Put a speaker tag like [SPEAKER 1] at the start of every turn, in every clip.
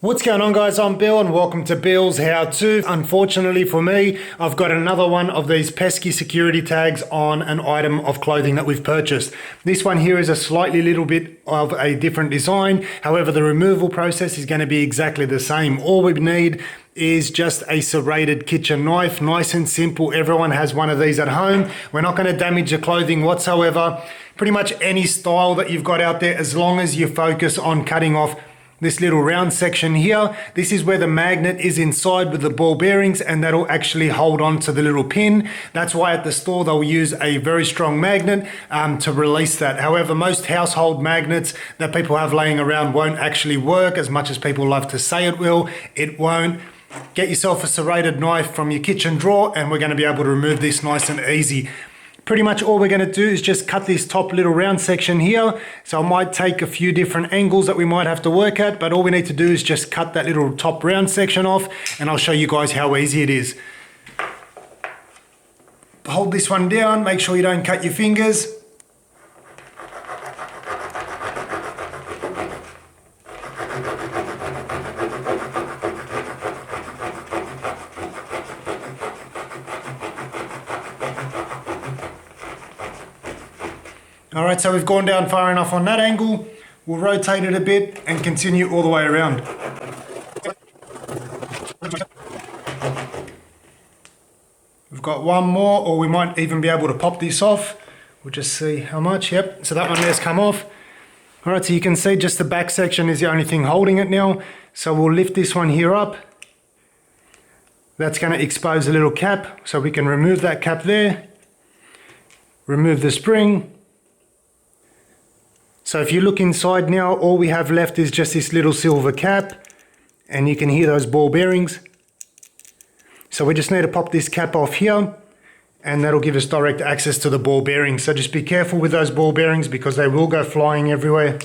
[SPEAKER 1] What's going on, guys? I'm Bill and welcome to Bill's How To. Unfortunately for me, I've got another one of these pesky security tags on an item of clothing that we've purchased. This one here is a slightly little bit of a different design. However, the removal process is going to be exactly the same. All we need is just a serrated kitchen knife, nice and simple. Everyone has one of these at home. We're not going to damage the clothing whatsoever. Pretty much any style that you've got out there, as long as you focus on cutting off this little round section here. This is where the magnet is inside with the ball bearings, and that'll actually hold on to the little pin. That's why at the store they'll use a very strong magnet to release that. However, most household magnets that people have laying around won't actually work as much as people love to say it will. It won't. Get yourself a serrated knife from your kitchen drawer and we're going to be able to remove this nice and easy. Pretty much all we're going to do is just cut this top little round section here. So I might take a few different angles that we might have to work at, but all we need to do is just cut that little top round section off and I'll show you guys how easy it is. Hold this one down, make sure you don't cut your fingers. All right, so we've gone down far enough on that angle. We'll rotate it a bit and continue all the way around. We've got one more, or we might even be able to pop this off. We'll just see how much. Yep, so that one there's come off. All right, so you can see just the back section is the only thing holding it now. So we'll lift this one here up. That's going to expose a little cap, so we can remove that cap there. Remove the spring. So if you look inside now, all we have left is just this little silver cap, and you can hear those ball bearings. So we just need to pop this cap off here, and that'll give us direct access to the ball bearings. So just be careful with those ball bearings because they will go flying everywhere.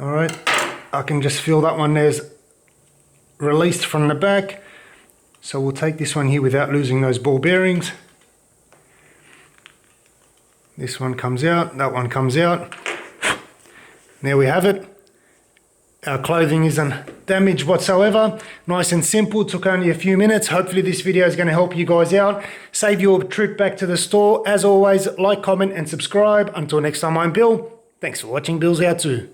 [SPEAKER 1] All right, I can just feel that one there's released from the back. So we'll take this one here without losing those ball bearings. This one comes out, that one comes out. There we have it. Our clothing isn't damaged whatsoever. Nice and simple, took only a few minutes. Hopefully this video is going to help you guys out. Save your trip back to the store. As always, like, comment and subscribe. Until next time, I'm Bill. Thanks for watching Bill's How To.